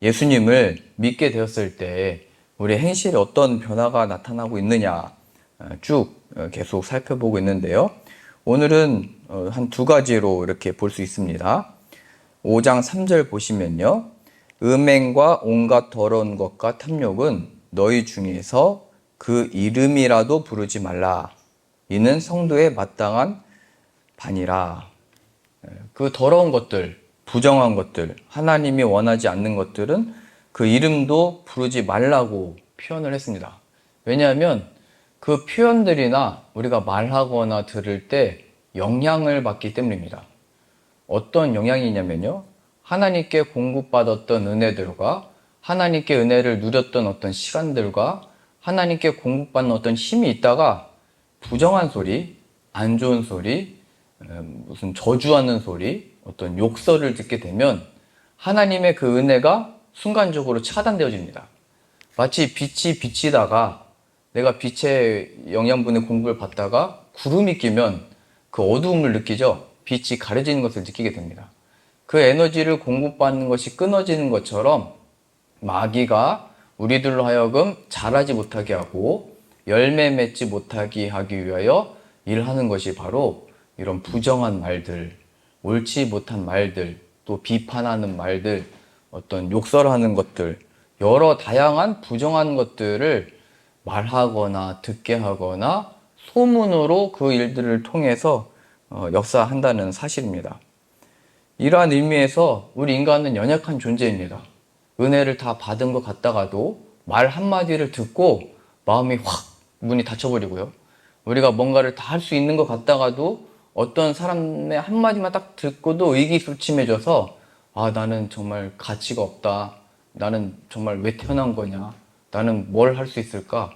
예수님을 믿게 되었을 때 우리 행실에 어떤 변화가 나타나고 있느냐 쭉 계속 살펴보고 있는데요. 오늘은 한 두 가지로 이렇게 볼 수 있습니다. 5장 3절 보시면요. 음행과 온갖 더러운 것과 탐욕은 너희 중에서 그 이름이라도 부르지 말라. 이는 성도의 마땅한 반이라. 그 더러운 것들, 부정한 것들, 하나님이 원하지 않는 것들은 그 이름도 부르지 말라고 표현을 했습니다. 왜냐하면 그 표현들이나 우리가 말하거나 들을 때 영향을 받기 때문입니다. 어떤 영향이냐면요. 하나님께 공급받았던 은혜들과 하나님께 은혜를 누렸던 어떤 시간들과 하나님께 공급받는 어떤 힘이 있다가 부정한 소리, 안 좋은 소리, 무슨 저주하는 소리, 어떤 욕설을 듣게 되면 하나님의 그 은혜가 순간적으로 차단되어집니다. 마치 빛이 비치다가 내가 빛의 영양분의 공급을 받다가 구름이 끼면 그 어두움을 느끼죠. 빛이 가려지는 것을 느끼게 됩니다. 그 에너지를 공급받는 것이 끊어지는 것처럼 마귀가 우리들로 하여금 자라지 못하게 하고 열매 맺지 못하게 하기 위하여 일하는 것이 바로 이런 부정한 말들, 옳지 못한 말들, 또 비판하는 말들, 어떤 욕설하는 것들, 여러 다양한 부정한 것들을 말하거나 듣게 하거나 소문으로 그 일들을 통해서 역사한다는 사실입니다. 이러한 의미에서 우리 인간은 연약한 존재입니다. 은혜를 다 받은 것 같다가도 말 한마디를 듣고 마음이 확 문이 닫혀버리고요. 우리가 뭔가를 다 할 수 있는 것 같다가도 어떤 사람의 한마디만 딱 듣고도 의기소침해져서 나는 정말 가치가 없다. 나는 정말 왜 태어난 거냐. 나는 뭘 할 수 있을까.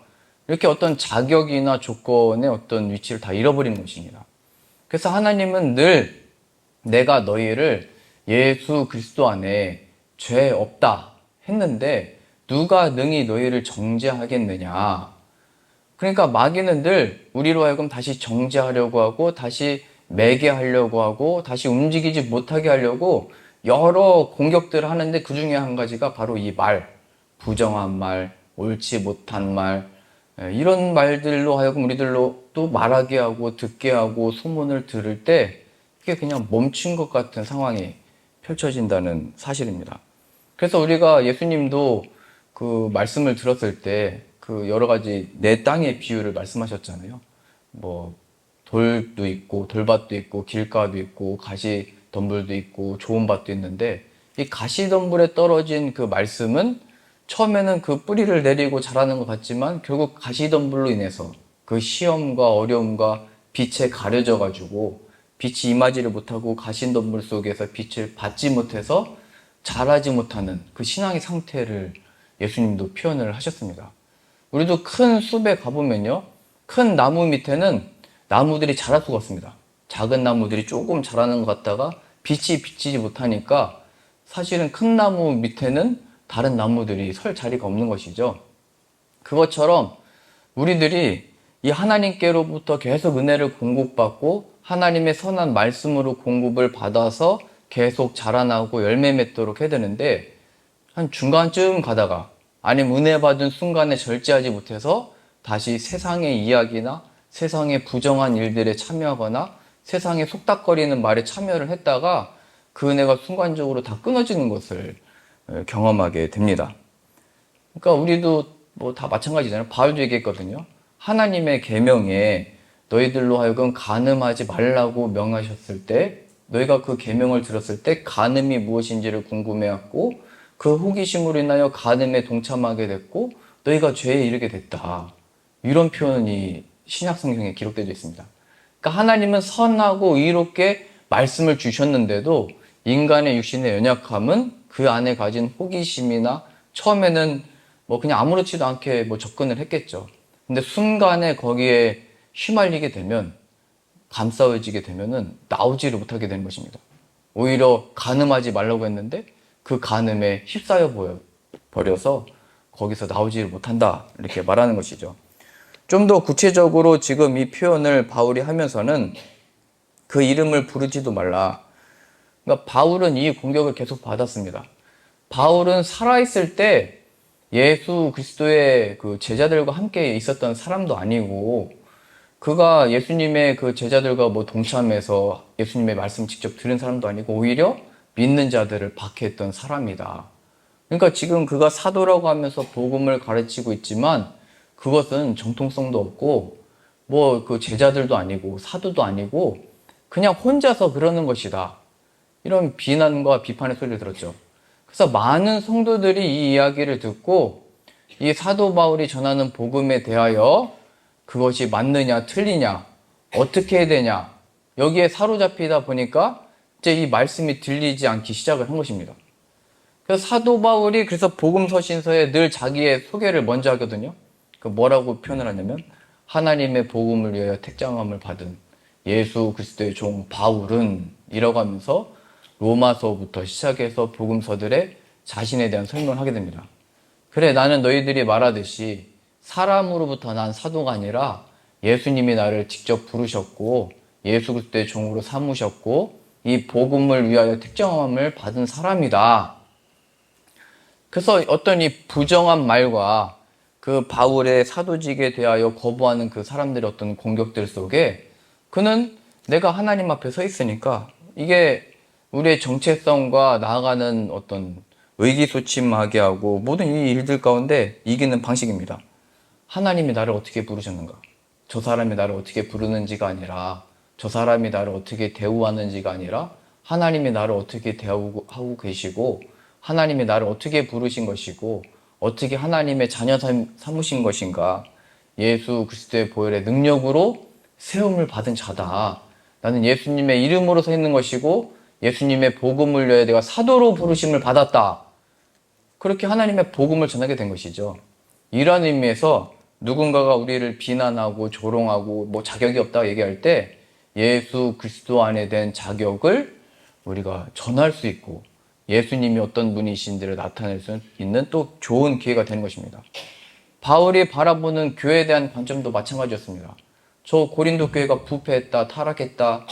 이렇게 어떤 자격이나 조건의 어떤 위치를 다 잃어버리는 것입니다. 그래서 하나님은 늘 내가 너희를 예수 그리스도 안에 죄 없다 했는데 누가 능히 너희를 정죄하겠느냐. 그러니까 마귀는 늘 우리로 하여금 다시 정죄하려고 하고 다시 매게 하려고 하고 다시 움직이지 못하게 하려고 여러 공격들을 하는데 그 중에 한 가지가 바로 이 말, 부정한 말, 옳지 못한 말, 이런 말들로 하여금 우리들로 또 말하게 하고 듣게 하고 소문을 들을 때 이게 그냥 멈춘 것 같은 상황이 펼쳐진다는 사실입니다. 그래서 우리가 예수님도 그 말씀을 들었을 때 그 여러 가지 내 땅의 비유를 말씀하셨잖아요. 뭐 돌도 있고 돌밭도 있고 길가도 있고 가시덤불도 있고 좋은 밭도 있는데 이 가시덤불에 떨어진 그 말씀은 처음에는 그 뿌리를 내리고 자라는 것 같지만 결국 가시덤불로 인해서 그 시험과 어려움과 빛에 가려져 가지고 빛이 임하지를 못하고 가시덤불 속에서 빛을 받지 못해서 자라지 못하는 그 신앙의 상태를 예수님도 표현을 하셨습니다. 우리도 큰 숲에 가보면요. 큰 나무 밑에는 나무들이 자랄 수가 없습니다. 작은 나무들이 조금 자라는 것 같다가 빛이 비치지 못하니까 사실은 큰 나무 밑에는 다른 나무들이 설 자리가 없는 것이죠. 그것처럼 우리들이 이 하나님께로부터 계속 은혜를 공급받고 하나님의 선한 말씀으로 공급을 받아서 계속 자라나고 열매 맺도록 해야 되는데 한 중간쯤 가다가 아니면 은혜 받은 순간에 절제하지 못해서 다시 세상의 이야기나 세상의 부정한 일들에 참여하거나 세상에 속닥거리는 말에 참여를 했다가 그 은혜가 순간적으로 다 끊어지는 것을 경험하게 됩니다. 그러니까 우리도 뭐 다 마찬가지잖아요. 바울도 얘기했거든요. 하나님의 계명에 너희들로 하여금 간음하지 말라고 명하셨을 때 너희가 그 계명을 들었을 때 간음이 무엇인지를 궁금해했고 그 호기심으로 인하여 간음에 동참하게 됐고 너희가 죄에 이르게 됐다. 이런 표현이 신약 성경에 기록되어 있습니다. 그러니까 하나님은 선하고 의롭게 말씀을 주셨는데도 인간의 육신의 연약함은 그 안에 가진 호기심이나 처음에는 뭐 그냥 아무렇지도 않게 뭐 접근을 했겠죠. 근데 순간에 거기에 휘말리게 되면 감싸워지게 되면은 나오지를 못하게 되는 것입니다. 오히려 간음하지 말라고 했는데 그 간음에 휩싸여 버려서 거기서 나오지를 못한다. 이렇게 말하는 것이죠. 좀 더 구체적으로 지금 이 표현을 바울이 하면서는 그 이름을 부르지도 말라. 그러니까 바울은 이 공격을 계속 받았습니다. 바울은 살아있을 때 예수 그리스도의 그 제자들과 함께 있었던 사람도 아니고, 그가 예수님의 그 제자들과 뭐 동참해서 예수님의 말씀 직접 들은 사람도 아니고, 오히려 믿는 자들을 박해했던 사람이다. 그러니까 지금 그가 사도라고 하면서 복음을 가르치고 있지만, 그것은 정통성도 없고, 뭐 그 제자들도 아니고, 사도도 아니고, 그냥 혼자서 그러는 것이다. 이런 비난과 비판의 소리를 들었죠. 그래서 많은 성도들이 이 이야기를 듣고 이 사도 바울이 전하는 복음에 대하여 그것이 맞느냐 틀리냐 어떻게 해야 되냐 여기에 사로잡히다 보니까 이제 이 말씀이 들리지 않기 시작을 한 것입니다. 그래서 사도 바울이 그래서 복음 서신서에 늘 자기의 소개를 먼저 하거든요. 그 뭐라고 표현을 하냐면 하나님의 복음을 위하여 택정함을 받은 예수 그리스도의 종 바울은 이라고 하면서 로마서부터 시작해서 복음서들의 자신에 대한 설명을 하게 됩니다. 그래, 나는 너희들이 말하듯이 사람으로부터 난 사도가 아니라 예수님이 나를 직접 부르셨고 예수 그리스도의 종으로 삼으셨고 이 복음을 위하여 택정함을 받은 사람이다. 그래서 어떤 이 부정한 말과 그 바울의 사도직에 대하여 거부하는 그 사람들의 어떤 공격들 속에 그는 내가 하나님 앞에 서 있으니까 이게 우리의 정체성과 나아가는 어떤 의기소침하게 하고 모든 이 일들 가운데 이기는 방식입니다. 하나님이 나를 어떻게 부르셨는가? 저 사람이 나를 어떻게 부르는지가 아니라 저 사람이 나를 어떻게 대우하는지가 아니라 하나님이 나를 어떻게 대우하고 계시고 하나님이 나를 어떻게 부르신 것이고 어떻게 하나님의 자녀 삼으신 것인가? 예수 그리스도의 보혈의 능력으로 세움을 받은 자다. 나는 예수님의 이름으로 서 있는 것이고 예수님의 복음을 위하여 내가 사도로 부르심을 받았다. 그렇게 하나님의 복음을 전하게 된 것이죠. 이러한 의미에서 누군가가 우리를 비난하고 조롱하고 뭐 자격이 없다고 얘기할 때 예수 그리스도 안에 된 자격을 우리가 전할 수 있고 예수님이 어떤 분이신지를 나타낼 수 있는 또 좋은 기회가 되는 것입니다. 바울이 바라보는 교회에 대한 관점도 마찬가지였습니다. 저 고린도 교회가 부패했다, 타락했다,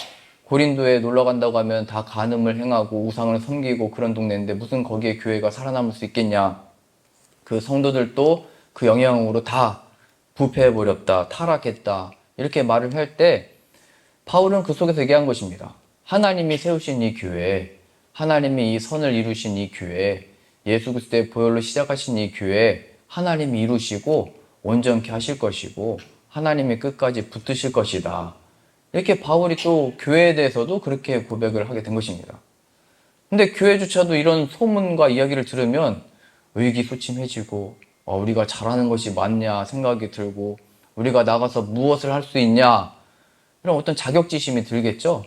고린도에 놀러 간다고 하면 다 간음을 행하고 우상을 섬기고 그런 동네인데 무슨 거기에 교회가 살아남을 수 있겠냐. 그 성도들도 그 영향으로 다 부패해버렸다, 타락했다 이렇게 말을 할 때 바울은 그 속에서 얘기한 것입니다. 하나님이 세우신 이 교회, 하나님이 이 선을 이루신 이 교회, 예수 그리스도의 보혈로 시작하신 이 교회 하나님이 이루시고 온전케 하실 것이고 하나님이 끝까지 붙드실 것이다. 이렇게 바울이 또 교회에 대해서도 그렇게 고백을 하게 된 것입니다. 근데 교회조차도 이런 소문과 이야기를 들으면 의기소침해지고 우리가 잘하는 것이 맞냐 생각이 들고 우리가 나가서 무엇을 할 수 있냐 이런 어떤 자격지심이 들겠죠.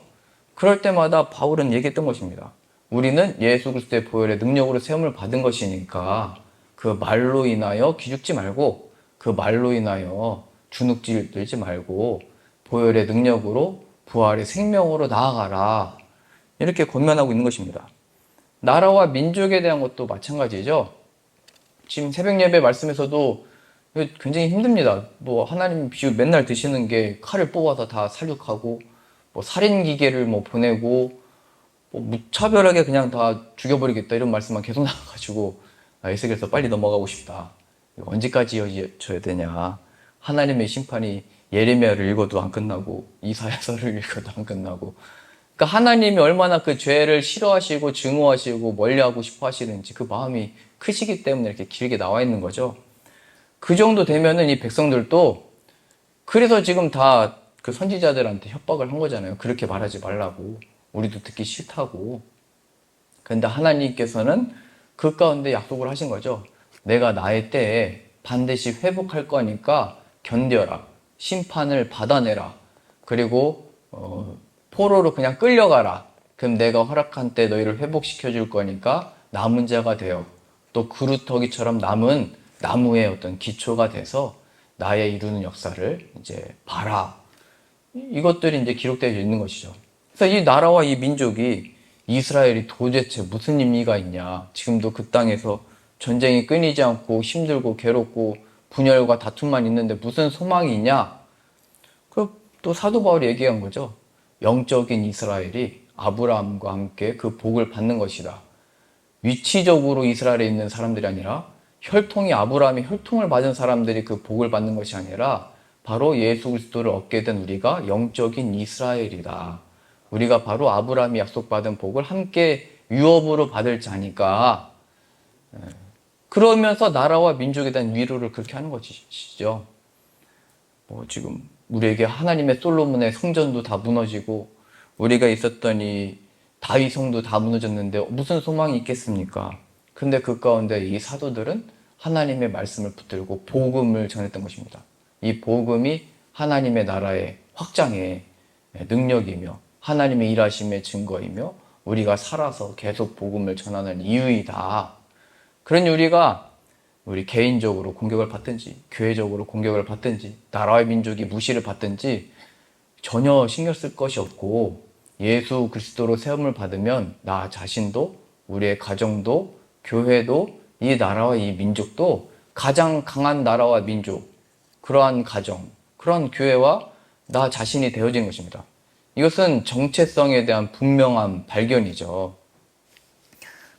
그럴 때마다 바울은 얘기했던 것입니다. 우리는 예수 그리스도의 보혈의 능력으로 세움을 받은 것이니까 그 말로 인하여 기죽지 말고 그 말로 인하여 주눅질 들지 말고 보혈의 능력으로 부활의 생명으로 나아가라. 이렇게 권면하고 있는 것입니다. 나라와 민족에 대한 것도 마찬가지죠. 지금 새벽 예배 말씀에서도 굉장히 힘듭니다. 뭐 하나님 비유 맨날 드시는 게 칼을 뽑아서 다 살육하고 뭐 살인 기계를 뭐 보내고 뭐 무차별하게 그냥 다 죽여버리겠다 이런 말씀만 계속 나와가지고 에스겔서 빨리 넘어가고 싶다. 이거 언제까지 이어져야 되냐. 하나님의 심판이 예레미야를 읽어도 안 끝나고 이사야서를 읽어도 안 끝나고 그러니까 하나님이 얼마나 그 죄를 싫어하시고 증오하시고 멀리하고 싶어 하시는지 그 마음이 크시기 때문에 이렇게 길게 나와 있는 거죠. 그 정도 되면은 이 백성들도 그래서 지금 다 그 선지자들한테 협박을 한 거잖아요. 그렇게 말하지 말라고. 우리도 듣기 싫다고. 그런데 하나님께서는 그 가운데 약속을 하신 거죠. 내가 나의 때에 반드시 회복할 거니까 견뎌라. 심판을 받아내라. 그리고 포로로 그냥 끌려가라. 그럼 내가 허락한 때 너희를 회복시켜 줄 거니까 남은 자가 되어 또 그루터기처럼 남은 나무의 어떤 기초가 돼서 나의 이루는 역사를 이제 봐라. 이것들이 이제 기록되어 있는 것이죠. 그래서 이 나라와 이 민족이 이스라엘이 도대체 무슨 의미가 있냐. 지금도 그 땅에서 전쟁이 끊이지 않고 힘들고 괴롭고 분열과 다툼만 있는데 무슨 소망이 있냐. 또 사도 바울이 얘기한 거죠. 영적인 이스라엘이 아브라함과 함께 그 복을 받는 것이다. 위치적으로 이스라엘에 있는 사람들이 아니라 혈통이 아브라함의 혈통을 받은 사람들이 그 복을 받는 것이 아니라 바로 예수 그리스도를 얻게 된 우리가 영적인 이스라엘이다. 우리가 바로 아브라함이 약속받은 복을 함께 유업으로 받을 자니까 그러면서 나라와 민족에 대한 위로를 그렇게 하는 것이죠. 지금 우리에게 하나님의 솔로몬의 성전도 다 무너지고 우리가 있었던 이 다윗 성도 다 무너졌는데 무슨 소망이 있겠습니까? 근데 그 가운데 이 사도들은 하나님의 말씀을 붙들고 복음을 전했던 것입니다. 이 복음이 하나님의 나라의 확장의 능력이며 하나님의 일하심의 증거이며 우리가 살아서 계속 복음을 전하는 이유이다. 그러니 우리 개인적으로 공격을 받든지 교회적으로 공격을 받든지 나라와 민족이 무시를 받든지 전혀 신경 쓸 것이 없고 예수 그리스도로 세움을 받으면 나 자신도 우리의 가정도 교회도 이 나라와 이 민족도 가장 강한 나라와 민족, 그러한 가정, 그러한 교회와 나 자신이 되어지는 것입니다. 이것은 정체성에 대한 분명한 발견이죠.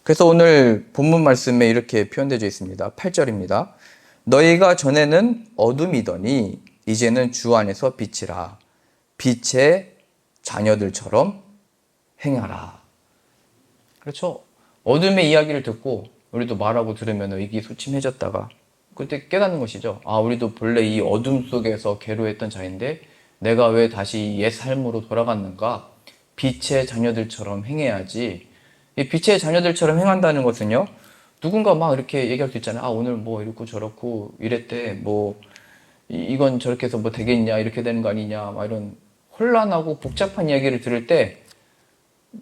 그래서 오늘 본문 말씀에 이렇게 표현되어 있습니다. 8절입니다. 너희가 전에는 어둠이더니 이제는 주 안에서 빛이라. 빛의 자녀들처럼 행하라. 그렇죠? 어둠의 이야기를 듣고 우리도 말하고 들으면 의기소침해졌다가 그때 깨닫는 것이죠. 우리도 본래 이 어둠 속에서 괴로웠던 자인데 내가 왜 다시 옛 삶으로 돌아갔는가? 빛의 자녀들처럼 행해야지. 이 빛의 자녀들처럼 행한다는 것은요, 누군가 막 이렇게 얘기할 수 있잖아요. 오늘 뭐 이렇고 저렇고 이랬대. 이건 저렇게 해서 뭐 되겠냐? 이렇게 되는 거 아니냐? 막 이런 혼란하고 복잡한 이야기를 들을 때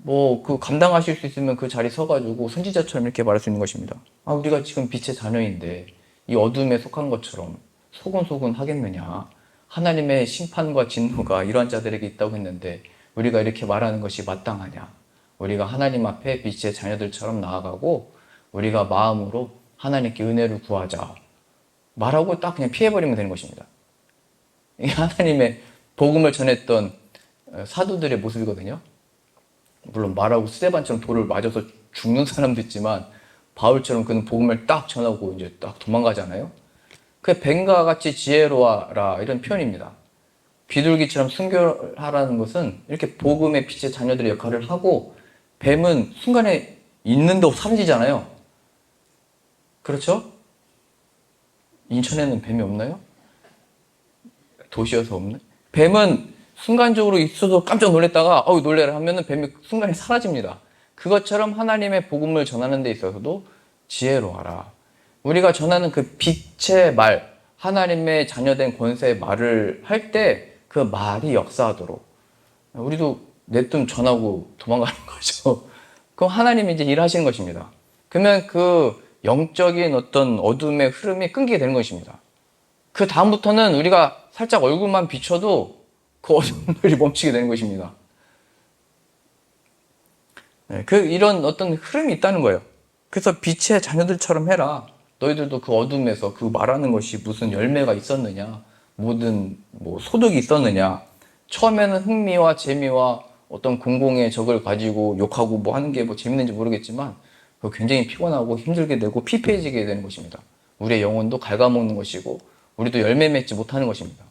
그 감당하실 수 있으면 그 자리 서가지고 선지자처럼 이렇게 말할 수 있는 것입니다. 우리가 지금 빛의 자녀인데 이 어둠에 속한 것처럼 소곤소곤 하겠느냐. 하나님의 심판과 진노가 이러한 자들에게 있다고 했는데 우리가 이렇게 말하는 것이 마땅하냐. 우리가 하나님 앞에 빛의 자녀들처럼 나아가고 우리가 마음으로 하나님께 은혜를 구하자. 말하고 딱 그냥 피해버리면 되는 것입니다. 이게 하나님의 복음을 전했던 사도들의 모습이거든요. 물론 말하고 스데반처럼 돌을 맞아서 죽는 사람도 있지만 바울처럼 그는 복음을 딱 전하고 이제 딱 도망가잖아요. 그게 뱀과 같이 지혜로워라 이런 표현입니다. 비둘기처럼 순결하라는 것은 이렇게 복음의 빛의 자녀들의 역할을 하고 뱀은 순간에 있는데 사라지잖아요. 그렇죠? 인천에는 뱀이 없나요? 도시여서 없네. 뱀은 순간적으로 있어도 깜짝 놀랐다가 놀래라 하면은 뱀이 순간에 사라집니다. 그것처럼 하나님의 복음을 전하는 데 있어서도 지혜로워라. 우리가 전하는 그 빛의 말, 하나님의 자녀된 권세의 말을 할 때 그 말이 역사하도록 우리도 내뜸 전하고 도망가는 거죠. 그럼 하나님이 이제 일하시는 것입니다. 그러면 그 영적인 어떤 어둠의 흐름이 끊기게 되는 것입니다. 그 다음부터는 우리가 살짝 얼굴만 비춰도 그 어둠들이 멈추게 되는 것입니다. 이런 어떤 흐름이 있다는 거예요. 그래서 빛의 자녀들처럼 해라. 너희들도 그 어둠에서 그 말하는 것이 무슨 열매가 있었느냐, 모든 소득이 있었느냐. 처음에는 흥미와 재미와 어떤 공공의 적을 가지고 욕하고 하는 게 재밌는지 모르겠지만 굉장히 피곤하고 힘들게 되고 피폐해지게 되는 것입니다. 우리의 영혼도 갉아먹는 것이고 우리도 열매 맺지 못하는 것입니다.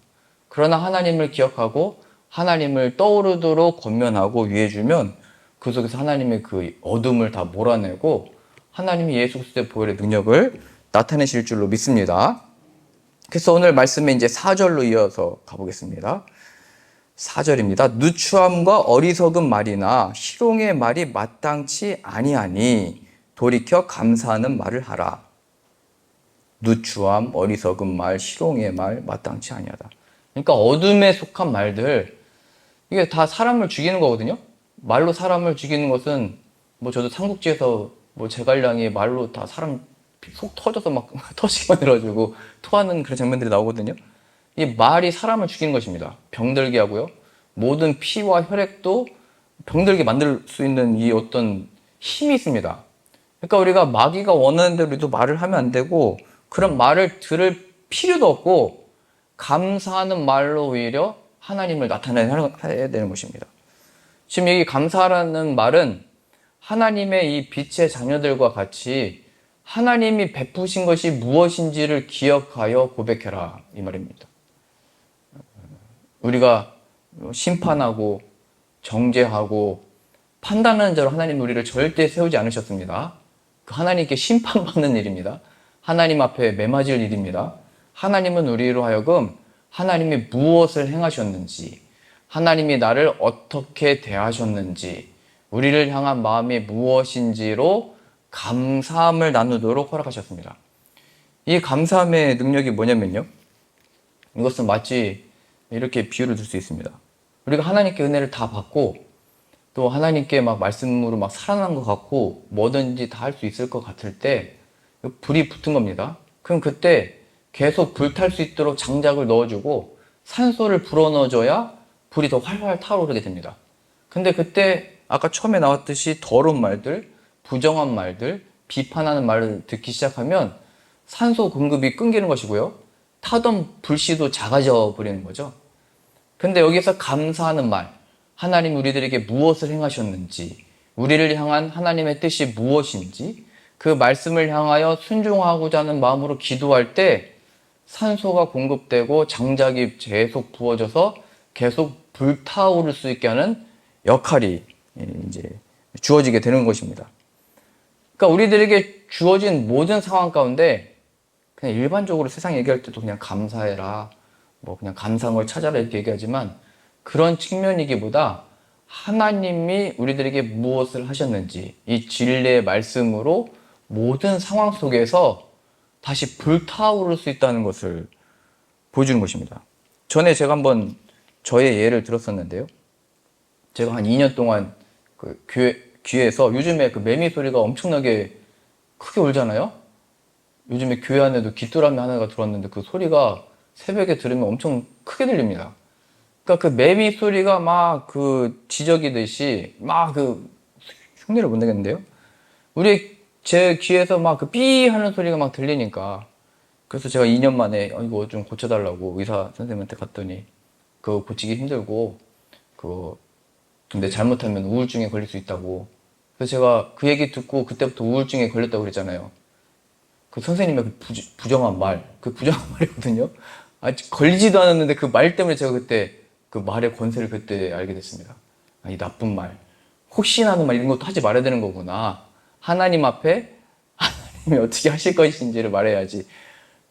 그러나 하나님을 기억하고 하나님을 떠오르도록 권면하고 위해주면 그 속에서 하나님의 그 어둠을 다 몰아내고 하나님이 예수 그리스도의 보혈의 능력을 나타내실 줄로 믿습니다. 그래서 오늘 말씀에 이제 4절로 이어서 가보겠습니다. 4절입니다. 누추함과 어리석은 말이나 희롱의 말이 마땅치 아니하니 돌이켜 감사하는 말을 하라. 누추함, 어리석은 말, 희롱의 말 마땅치 아니하다. 그러니까 어둠에 속한 말들, 이게 다 사람을 죽이는 거거든요. 말로 사람을 죽이는 것은 저도 삼국지에서 제갈량이 말로 다 사람 속 터져서 막 터지게 만들어가지고 토하는 그런 장면들이 나오거든요. 이 말이 사람을 죽이는 것입니다. 병들게 하고요. 모든 피와 혈액도 병들게 만들 수 있는 이 어떤 힘이 있습니다. 그러니까 우리가 마귀가 원하는 대로 우리도 말을 하면 안 되고 그런 말을 들을 필요도 없고 감사하는 말로 오히려 하나님을 나타내야 되는 것입니다. 지금 여기 감사라는 말은 하나님의 이 빛의 자녀들과 같이 하나님이 베푸신 것이 무엇인지를 기억하여 고백해라, 이 말입니다. 우리가 심판하고 정죄하고 판단하는 자로 하나님 우리를 절대 세우지 않으셨습니다. 그 하나님께 심판받는 일입니다. 하나님 앞에 매맞을 일입니다. 하나님은 우리로 하여금 하나님이 무엇을 행하셨는지, 하나님이 나를 어떻게 대하셨는지, 우리를 향한 마음이 무엇인지로 감사함을 나누도록 허락하셨습니다. 이 감사함의 능력이 뭐냐면요, 이것은 마치 이렇게 비유를 들 수 있습니다. 우리가 하나님께 은혜를 다 받고 또 하나님께 막 말씀으로 막 살아난 것 같고 뭐든지 다 할 수 있을 것 같을 때 불이 붙은 겁니다. 그럼 그때 계속 불탈 수 있도록 장작을 넣어주고 산소를 불어넣어줘야 불이 더 활활 타오르게 됩니다. 근데 그때 아까 처음에 나왔듯이 더러운 말들, 부정한 말들, 비판하는 말을 듣기 시작하면 산소 공급이 끊기는 것이고요. 타던 불씨도 작아져 버리는 거죠. 근데 여기서 감사하는 말, 하나님 우리들에게 무엇을 행하셨는지, 우리를 향한 하나님의 뜻이 무엇인지, 그 말씀을 향하여 순종하고자 하는 마음으로 기도할 때 산소가 공급되고 장작이 계속 부어져서 계속 불타오를 수 있게 하는 역할이 이제 주어지게 되는 것입니다. 그러니까 우리들에게 주어진 모든 상황 가운데 그냥 일반적으로 세상 얘기할 때도 그냥 감사해라, 뭐 그냥 감사함을 찾아라 이렇게 얘기하지만 그런 측면이기보다 하나님이 우리들에게 무엇을 하셨는지 이 진리의 말씀으로 모든 상황 속에서 다시 불타오를 수 있다는 것을 보여주는 것입니다. 전에 제가 한번 저의 예를 들었었는데요. 제가 한 2년 동안 그 귀에서 요즘에 그 매미 소리가 엄청나게 크게 울잖아요. 요즘에 교회 안에도 귀뚜라미 하나가 들어왔는데 그 소리가 새벽에 들으면 엄청 크게 들립니다. 그러니까 그 매미 소리가 막 그 지저귀듯이 막 그 흉내를 못 내겠는데요. 제 귀에서 막 그 삐 하는 소리가 막 들리니까 그래서 제가 2년 만에 이거 좀 고쳐달라고 의사 선생님한테 갔더니 그거 고치기 힘들고 그거 근데 잘못하면 우울증에 걸릴 수 있다고. 그래서 제가 그 얘기 듣고 그때부터 우울증에 걸렸다고 그랬잖아요. 그 선생님의 그 부정한 말, 그 부정한 말이거든요. 아직 걸리지도 않았는데 그 말 때문에 제가 그때 그 말의 권세를 그때 알게 됐습니다. 이 나쁜 말, 혹시나 하는 말 이런 것도 하지 말아야 되는 거구나. 하나님 앞에 하나님이 어떻게 하실 것인지를 말해야지.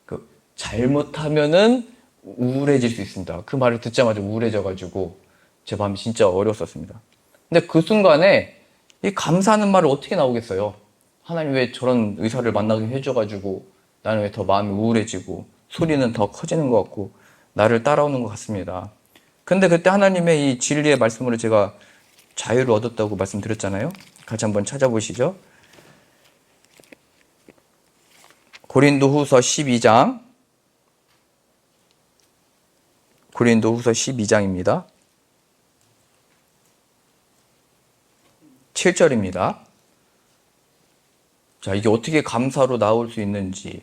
그 잘못하면은 우울해질 수 있습니다. 그 말을 듣자마자 우울해져가지고 제 마음이 진짜 어려웠었습니다. 근데 그 순간에 이 감사하는 말을 어떻게 나오겠어요? 하나님 왜 저런 의사를 만나게 해줘가지고 나는 왜 더 마음이 우울해지고 소리는 더 커지는 것 같고 나를 따라오는 것 같습니다. 근데 그때 하나님의 이 진리의 말씀으로 제가 자유를 얻었다고 말씀드렸잖아요. 같이 한번 찾아보시죠. 고린도후서 12장 고린도후서 12장입니다. 7절입니다. 자, 이게 어떻게 감사로 나올 수 있는지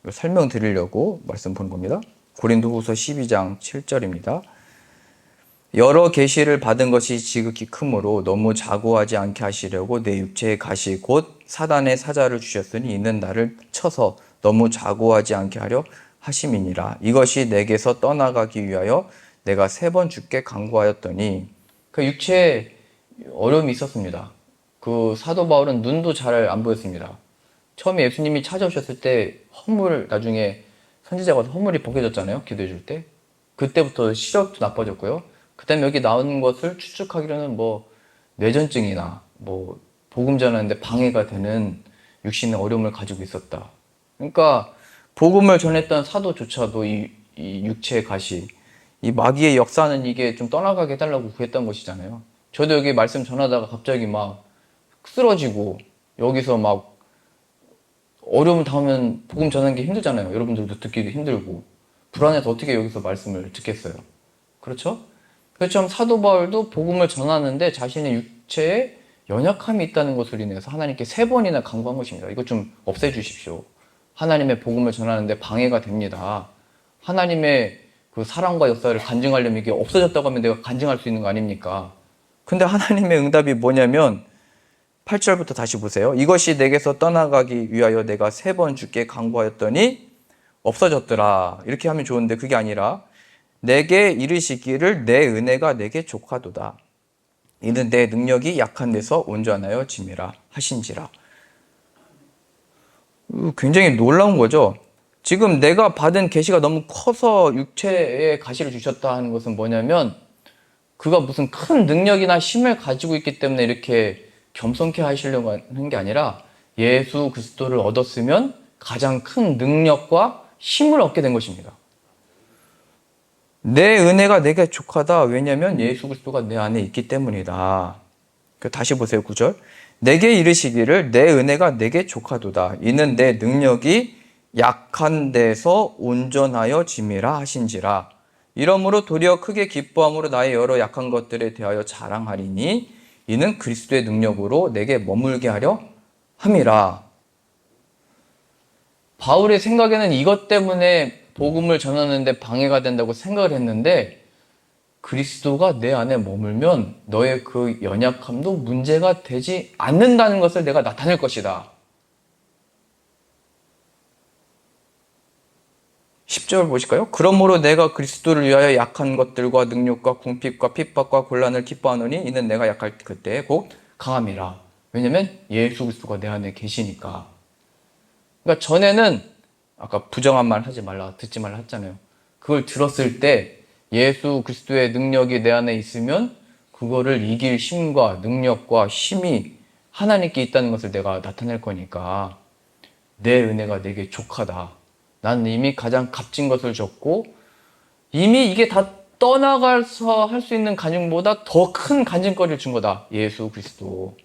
설명드리려고 말씀 보는 겁니다. 고린도후서 12장 7절입니다. 여러 계시를 받은 것이 지극히 크므로 너무 자고하지 않게 하시려고 내 육체의 가시 곧 사단의 사자를 주셨으니 이는 나를 쳐서 너무 자고하지 않게 하려 하심이니라. 이것이 내게서 떠나가기 위하여 내가 3번 주께 간구하였더니 그 육체에 어려움이 있었습니다. 그 사도 바울은 눈도 잘 안 보였습니다. 처음에 예수님이 찾아오셨을 때 나중에 선지자가 허물이 벗겨졌잖아요. 기도해 줄 때. 그때부터 시력도 나빠졌고요. 그 다음에 여기 나오는 것을 추측하기로는 뭐 뇌전증이나 뭐 복음 전하는데 방해가 되는 육신의 어려움을 가지고 있었다. 그러니까 복음을 전했던 사도조차도 이 육체의 가시, 이 마귀의 역사는 이게 좀 떠나가게 해달라고 구했던 것이잖아요. 저도 여기 말씀 전하다가 갑자기 막 쓰러지고 여기서 막 어려움을 당하면 복음 전하는 게 힘들잖아요. 여러분들도 듣기도 힘들고 불안해서 어떻게 여기서 말씀을 듣겠어요. 그렇죠? 그처럼 사도 바울도 복음을 전하는데 자신의 육체에 연약함이 있다는 것을 인해서 하나님께 3번이나 간구한 것입니다. 이것 좀 없애주십시오. 하나님의 복음을 전하는데 방해가 됩니다. 하나님의 그 사랑과 역사를 간증하려면 이게 없어졌다고 하면 내가 간증할 수 있는 거 아닙니까? 근데 하나님의 응답이 뭐냐면 8절부터 다시 보세요. 이것이 내게서 떠나가기 위하여 내가 3번 주께 간구하였더니 없어졌더라. 이렇게 하면 좋은데 그게 아니라 내게 이르시기를 내 은혜가 내게 족하도다. 이는 내 능력이 약한 데서 온전하여 짐이라 하신지라. 굉장히 놀라운 거죠. 지금 내가 받은 계시가 너무 커서 육체에 가시를 주셨다 하는 것은 뭐냐면 그가 무슨 큰 능력이나 힘을 가지고 있기 때문에 이렇게 겸손케 하시려고 하는 게 아니라 예수 그리스도를 얻었으면 가장 큰 능력과 힘을 얻게 된 것입니다. 내 은혜가 내게 족하다. 왜냐하면 예수 그리스도가 내 안에 있기 때문이다. 다시 보세요. 9절. 내게 이르시기를 내 은혜가 내게 족하도다. 이는 내 능력이 약한 데서 온전하여 짐이라 하신지라. 이러므로 도리어 크게 기뻐함으로 나의 여러 약한 것들에 대하여 자랑하리니 이는 그리스도의 능력으로 내게 머물게 하려 함이라. 바울의 생각에는 이것 때문에 복음을 전하는데 방해가 된다고 생각을 했는데 그리스도가 내 안에 머물면 너의 그 연약함도 문제가 되지 않는다는 것을 내가 나타낼 것이다. 10절 보실까요? 그러므로 내가 그리스도를 위하여 약한 것들과 능력과 궁핍과 핍박과 곤란을 기뻐하노니 이는 내가 약할 그때에 곧 강함이라. 왜냐면 예수 그리스도가 내 안에 계시니까. 그러니까 전에는 아까 부정한 말 하지 말라, 듣지 말라 했잖아요. 그걸 들었을 때 예수 그리스도의 능력이 내 안에 있으면 그거를 이길 힘과 능력과 힘이 하나님께 있다는 것을 내가 나타낼 거니까 내 은혜가 내게 족하다. 나는 이미 가장 값진 것을 줬고 이미 이게 다 떠나가서 할 수 있는 간증보다 더 큰 간증거리를 준 거다. 예수 그리스도.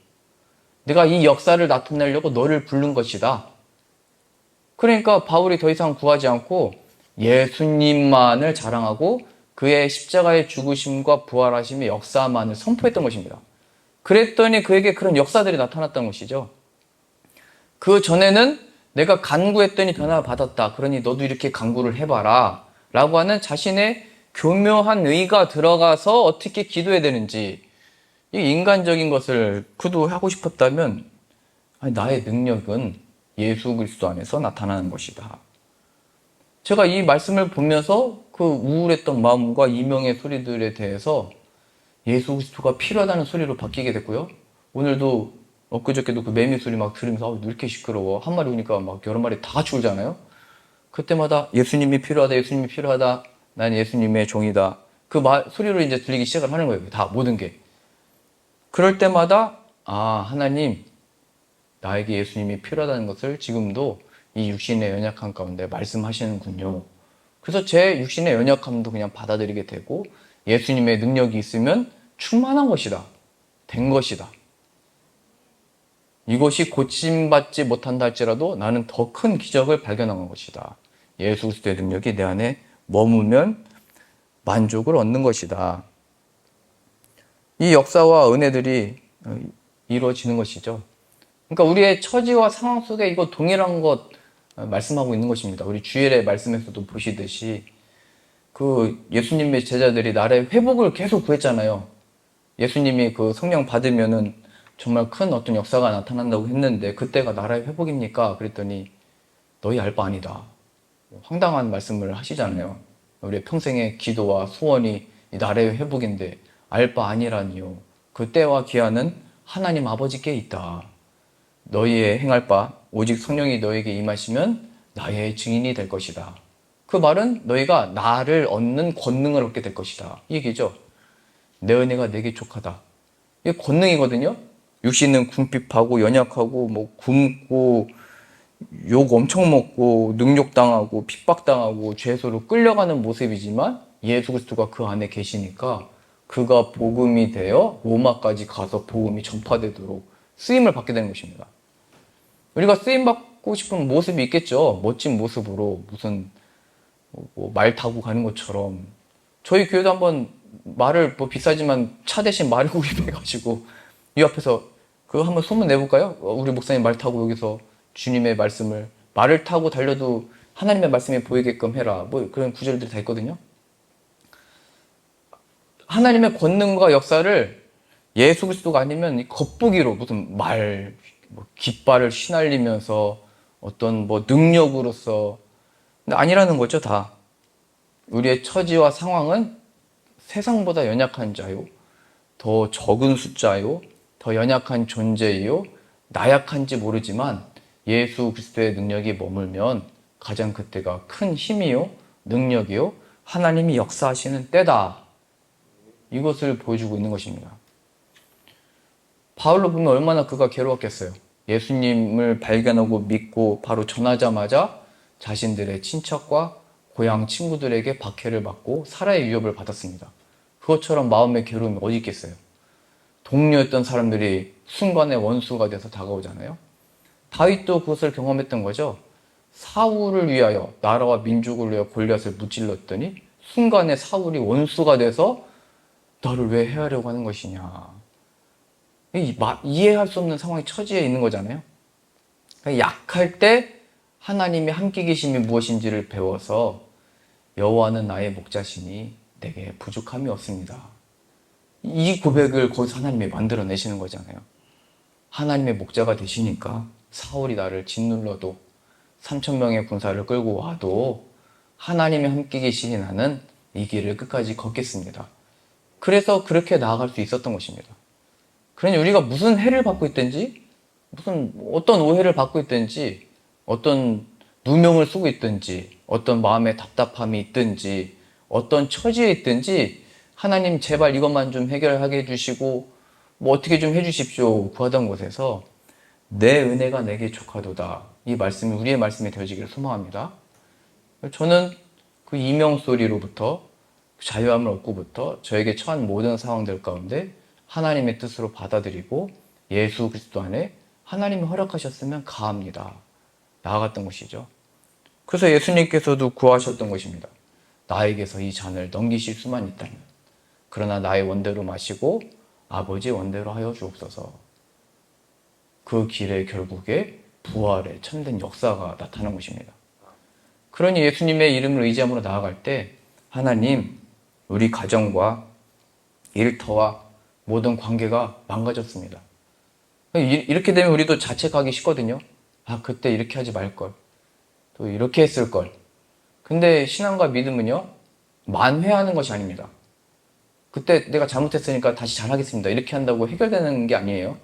내가 이 역사를 나타내려고 너를 부른 것이다. 그러니까 바울이 더 이상 구하지 않고 예수님만을 자랑하고 그의 십자가의 죽으심과 부활하심의 역사만을 선포했던 것입니다. 그랬더니 그에게 그런 역사들이 나타났던 것이죠. 그 전에는 내가 간구했더니 변화를 받았다. 그러니 너도 이렇게 간구를 해봐라. 라고 하는 자신의 교묘한 의가 들어가서 어떻게 기도해야 되는지 이 인간적인 것을 그도 하고 싶었다면 나의 능력은 예수 그리스도 안에서 나타나는 것이다. 제가 이 말씀을 보면서 그 우울했던 마음과 이명의 소리들에 대해서 예수 그리스도가 필요하다는 소리로 바뀌게 됐고요. 오늘도 엊그저께도 그 매미 소리 막 들으면서 왜 이렇게 시끄러워. 한 마리 오니까 막 여러 마리 다 같이 울잖아요. 그때마다 예수님이 필요하다, 예수님이 필요하다. 난 예수님의 종이다. 그 소리로 이제 들리기 시작을 하는 거예요. 다 모든 게. 그럴 때마다 하나님 나에게 예수님이 필요하다는 것을 지금도 이 육신의 연약함 가운데 말씀하시는군요. 그래서 제 육신의 연약함도 그냥 받아들이게 되고 예수님의 능력이 있으면 충만한 것이다. 된 것이다. 이것이 고침받지 못한다 할지라도 나는 더 큰 기적을 발견한 것이다. 예수 그리스도의 능력이 내 안에 머무면 만족을 얻는 것이다. 이 역사와 은혜들이 이루어지는 것이죠. 그러니까 우리의 처지와 상황 속에 이거 동일한 것 말씀하고 있는 것입니다. 우리 주일의 말씀에서도 보시듯이 그 예수님의 제자들이 나라의 회복을 계속 구했잖아요. 예수님이 그 성령 받으면은 정말 큰 어떤 역사가 나타난다고 했는데 그때가 나라의 회복입니까? 그랬더니 너희 알 바 아니다. 황당한 말씀을 하시잖아요. 우리의 평생의 기도와 소원이 이 나라의 회복인데 알 바 아니라니요. 그 때와 기한은 하나님 아버지께 있다. 너희의 행할 바 오직 성령이 너에게 임하시면 나의 증인이 될 것이다. 그 말은 너희가 나를 얻는 권능을 얻게 될 것이다. 이 얘기죠. 내 은혜가 내게 족하다. 이게 권능이거든요. 육신은 궁핍하고 연약하고 뭐 굶고 욕 엄청 먹고 능욕당하고 핍박당하고 죄소로 끌려가는 모습이지만 예수 그리스도가 그 안에 계시니까 그가 복음이 되어 로마까지 가서 복음이 전파되도록 쓰임을 받게 되는 것입니다. 우리가 쓰임 받고 싶은 모습이 있겠죠. 멋진 모습으로 무슨 말 타고 가는 것처럼. 저희 교회도 한번 말을 비싸지만 차 대신 말을 구입해가지고 이 앞에서 그거 한번 소문 내볼까요? 우리 목사님 말 타고 여기서 주님의 말씀을 말을 타고 달려도 하나님의 말씀이 보이게끔 해라. 뭐 그런 구절들이 다 있거든요. 하나님의 권능과 역사를 예수 그리스도가 아니면 이 겉보기로 무슨 깃발을 휘날리면서 어떤 능력으로서, 근데 아니라는 거죠, 다. 우리의 처지와 상황은 세상보다 연약한 자요, 더 적은 숫자요, 더 연약한 존재요, 나약한지 모르지만 예수 그리스도의 능력이 머물면 가장 그때가 큰 힘이요, 능력이요, 하나님이 역사하시는 때다. 이것을 보여주고 있는 것입니다. 바울로 보면 얼마나 그가 괴로웠겠어요. 예수님을 발견하고 믿고 바로 전하자마자 자신들의 친척과 고향 친구들에게 박해를 받고 살해의 위협을 받았습니다. 그것처럼 마음의 괴로움이 어디 있겠어요. 동료였던 사람들이 순간에 원수가 돼서 다가오잖아요. 다윗도 그것을 경험했던 거죠. 사울을 위하여, 나라와 민족을 위하여 골리앗을 무찔렀더니 순간에 사울이 원수가 돼서 너를 왜 해하려고 하는 것이냐. 이해할 수 없는 상황이 처지에 있는 거잖아요. 약할 때 하나님이 함께 계심이 무엇인지를 배워서 여호와는 나의 목자시니 내게 부족함이 없습니다. 이 고백을 거기서 하나님이 만들어내시는 거잖아요. 하나님의 목자가 되시니까 사울이 나를 짓눌러도 3,000명의 군사를 끌고 와도 하나님이 함께 계시니 나는 이 길을 끝까지 걷겠습니다. 그래서 그렇게 나아갈 수 있었던 것입니다. 그러니 우리가 무슨 해를 받고 있든지, 어떤 오해를 받고 있든지, 어떤 누명을 쓰고 있든지, 어떤 마음의 답답함이 있든지, 어떤 처지에 있든지 하나님 제발 이것만 좀 해결하게 해주시고 어떻게 좀 해주십시오 구하던 곳에서 내 은혜가 내게 족하도다. 이 말씀이 우리의 말씀이 되어지기를 소망합니다. 저는 그 이명 소리로부터 자유함을 얻고부터 저에게 처한 모든 상황들 가운데 하나님의 뜻으로 받아들이고 예수 그리스도 안에 하나님이 허락하셨으면 가합니다. 나아갔던 것이죠. 그래서 예수님께서도 구하셨던 것입니다. 나에게서 이 잔을 넘기실 수만 있다면, 그러나 나의 원대로 마시고 아버지 원대로 하여 주옵소서. 그 길에 결국에 부활의 참된 역사가 나타난 것입니다. 그러니 예수님의 이름을 의지함으로 나아갈 때 하나님, 우리 가정과 일터와 모든 관계가 망가졌습니다. 이렇게 되면 우리도 자책하기 쉽거든요. 그때 이렇게 하지 말걸. 또 이렇게 했을걸. 근데 신앙과 믿음은요, 만회하는 것이 아닙니다. 그때 내가 잘못했으니까 다시 잘하겠습니다. 이렇게 한다고 해결되는 게 아니에요.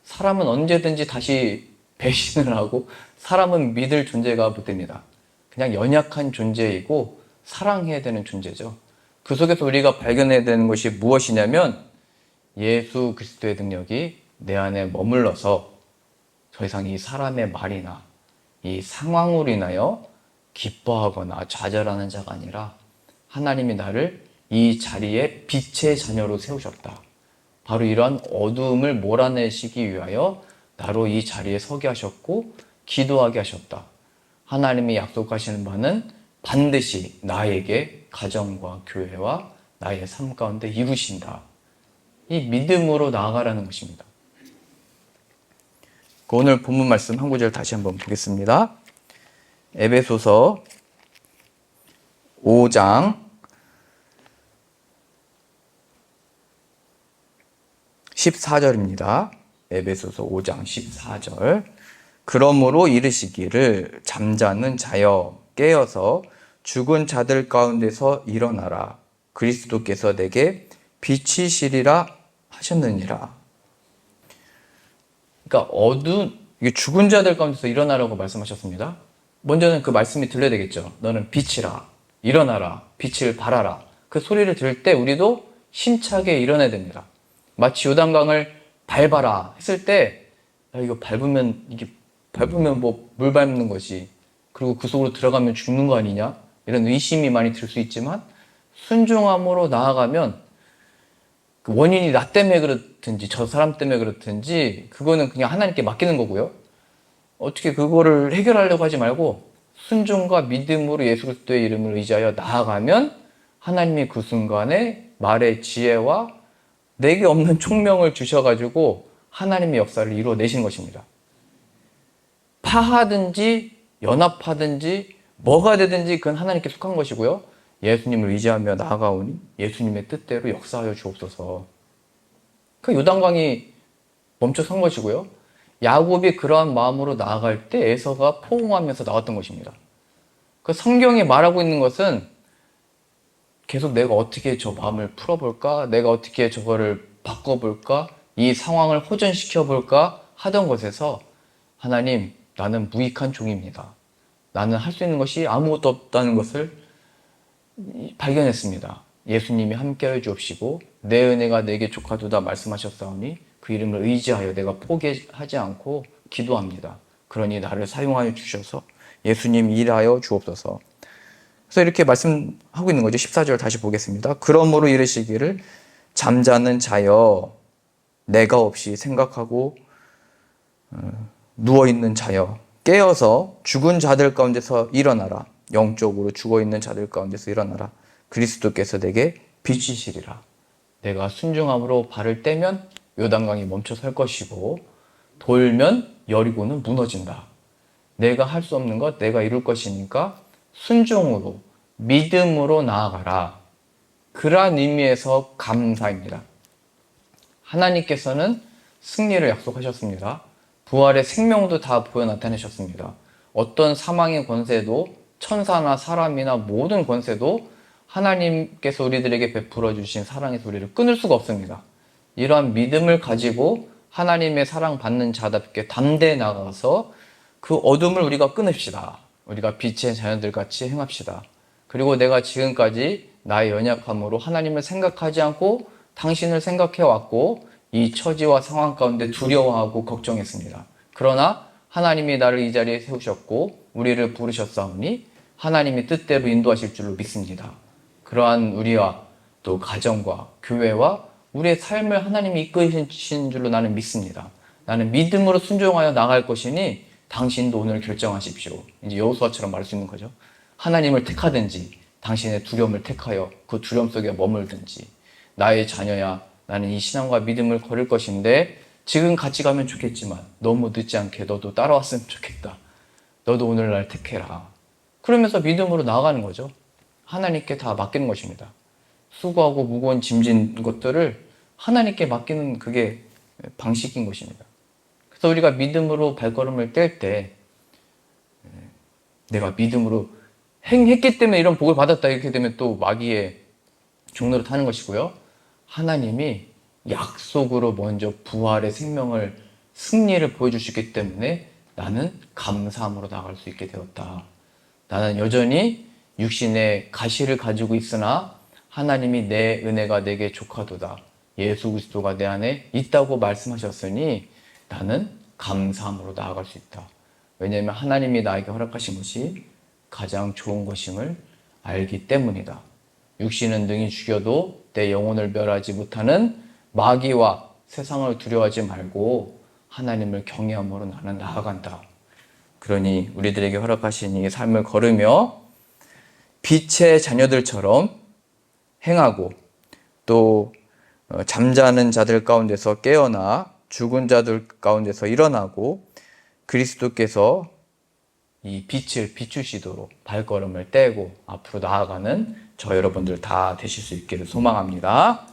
사람은 언제든지 다시 배신을 하고 사람은 믿을 존재가 못 됩니다. 그냥 연약한 존재이고 사랑해야 되는 존재죠. 그 속에서 우리가 발견해야 되는 것이 무엇이냐면 예수 그리스도의 능력이 내 안에 머물러서 더 이상 이 사람의 말이나 이 상황으로 인하여 기뻐하거나 좌절하는 자가 아니라 하나님이 나를 이 자리에 빛의 자녀로 세우셨다. 바로 이러한 어두움을 몰아내시기 위하여 나로 이 자리에 서게 하셨고 기도하게 하셨다. 하나님이 약속하시는 바는 반드시 나에게 가정과 교회와 나의 삶 가운데 이루신다. 이 믿음으로 나아가라는 것입니다. 오늘 본문 말씀 한 구절 다시 한번 보겠습니다. 에베소서 5장 14절입니다. 에베소서 5장 14절. 그러므로 이르시기를 잠자는 자여 깨어서 죽은 자들 가운데서 일어나라. 그리스도께서 내게 빛이시리라 하셨느니라. 그러니까 죽은 자들 가운데서 일어나라고 말씀하셨습니다. 먼저는 그 말씀이 들려야 되겠죠. 너는 빛이라, 일어나라, 빛을 발하라. 그 소리를 들을 때 우리도 힘차게 일어나야 됩니다. 마치 요단강을 밟아라 했을 때 이거 밟으면 물 밟는 것이, 그리고 그 속으로 들어가면 죽는 거 아니냐, 이런 의심이 많이 들 수 있지만 순종함으로 나아가면 그 원인이 나 때문에 그렇든지 저 사람 때문에 그렇든지 그거는 그냥 하나님께 맡기는 거고요. 어떻게 그거를 해결하려고 하지 말고 순종과 믿음으로 예수 그리스도의 이름을 의지하여 나아가면 하나님이 그 순간에 말의 지혜와 내게 없는 총명을 주셔가지고 하나님의 역사를 이루어내신 것입니다. 파하든지 연합하든지 뭐가 되든지 그건 하나님께 속한 것이고요. 예수님을 의지하며 나아가오니 예수님의 뜻대로 역사하여 주옵소서. 그 요단강이 멈춰 선 것이고요. 야곱이 그러한 마음으로 나아갈 때 에서가 포옹하면서 나왔던 것입니다. 그 성경이 말하고 있는 것은 계속 내가 어떻게 저 마음을 풀어볼까? 내가 어떻게 저거를 바꿔볼까? 이 상황을 호전시켜볼까? 하던 것에서 하나님, 나는 무익한 종입니다. 나는 할 수 있는 것이 아무것도 없다는 것을 발견했습니다. 예수님이 함께하여 주옵시고 내 은혜가 내게 족하도다 말씀하셨사오니 그 이름을 의지하여 내가 포기하지 않고 기도합니다. 그러니 나를 사용하여 주셔서 예수님 일하여 주옵소서. 그래서 이렇게 말씀하고 있는 거죠. 14절 다시 보겠습니다. 그러므로 이르시기를 잠자는 자여 내가 없이 생각하고 누워있는 자여 깨어서 죽은 자들 가운데서 일어나라. 영적으로 죽어있는 자들 가운데서 일어나라. 그리스도께서 내게 빛이시리라. 내가 순종함으로 발을 떼면 요단강이 멈춰 설 것이고 돌면 여리고는 무너진다. 내가 할 수 없는 것 내가 이룰 것이니까 순종으로 믿음으로 나아가라. 그러한 의미에서 감사입니다. 하나님께서는 승리를 약속하셨습니다. 부활의 생명도 다 보여 나타내셨습니다. 어떤 사망의 권세도 천사나 사람이나 모든 권세도 하나님께서 우리들에게 베풀어 주신 사랑의 소리를 끊을 수가 없습니다. 이러한 믿음을 가지고 하나님의 사랑받는 자답게 담대히 나가서 그 어둠을 우리가 끊읍시다. 우리가 빛의 자녀들 같이 행합시다. 그리고 내가 지금까지 나의 연약함으로 하나님을 생각하지 않고 당신을 생각해 왔고 이 처지와 상황 가운데 두려워하고 걱정했습니다. 그러나 하나님이 나를 이 자리에 세우셨고 우리를 부르셨사오니 하나님이 뜻대로 인도하실 줄로 믿습니다. 그러한 우리와 또 가정과 교회와 우리의 삶을 하나님이 이끄신 줄로 나는 믿습니다. 나는 믿음으로 순종하여 나갈 것이니 당신도 오늘 결정하십시오. 이제 여호수아처럼 말할 수 있는 거죠. 하나님을 택하든지 당신의 두려움을 택하여 그 두려움 속에 머물든지 나의 자녀야 나는 이 신앙과 믿음을 걸을 것인데 지금 같이 가면 좋겠지만 너무 늦지 않게 너도 따라왔으면 좋겠다. 너도 오늘 날 택해라. 그러면서 믿음으로 나아가는 거죠. 하나님께 다 맡기는 것입니다. 수고하고 무거운 짐진 것들을 하나님께 맡기는 그게 방식인 것입니다. 그래서 우리가 믿음으로 발걸음을 뗄 때 내가 믿음으로 행했기 때문에 이런 복을 받았다 이렇게 되면 또 마귀의 종로로 타는 것이고요. 하나님이 약속으로 먼저 부활의 생명을 승리를 보여주시기 때문에 나는 감사함으로 나갈 수 있게 되었다. 나는 여전히 육신의 가시를 가지고 있으나 하나님이 내 은혜가 내게 족하도다. 예수 그리스도가 내 안에 있다고 말씀하셨으니 나는 감사함으로 나아갈 수 있다. 왜냐하면 하나님이 나에게 허락하신 것이 가장 좋은 것임을 알기 때문이다. 육신은 능히 죽여도 내 영혼을 멸하지 못하는 마귀와 세상을 두려워하지 말고 하나님을 경외함으로 나는 나아간다. 그러니 우리들에게 허락하신 이 삶을 걸으며 빛의 자녀들처럼 행하고 또 잠자는 자들 가운데서 깨어나 죽은 자들 가운데서 일어나고 그리스도께서 이 빛을 비추시도록 발걸음을 떼고 앞으로 나아가는 저 여러분들 다 되실 수 있기를 소망합니다.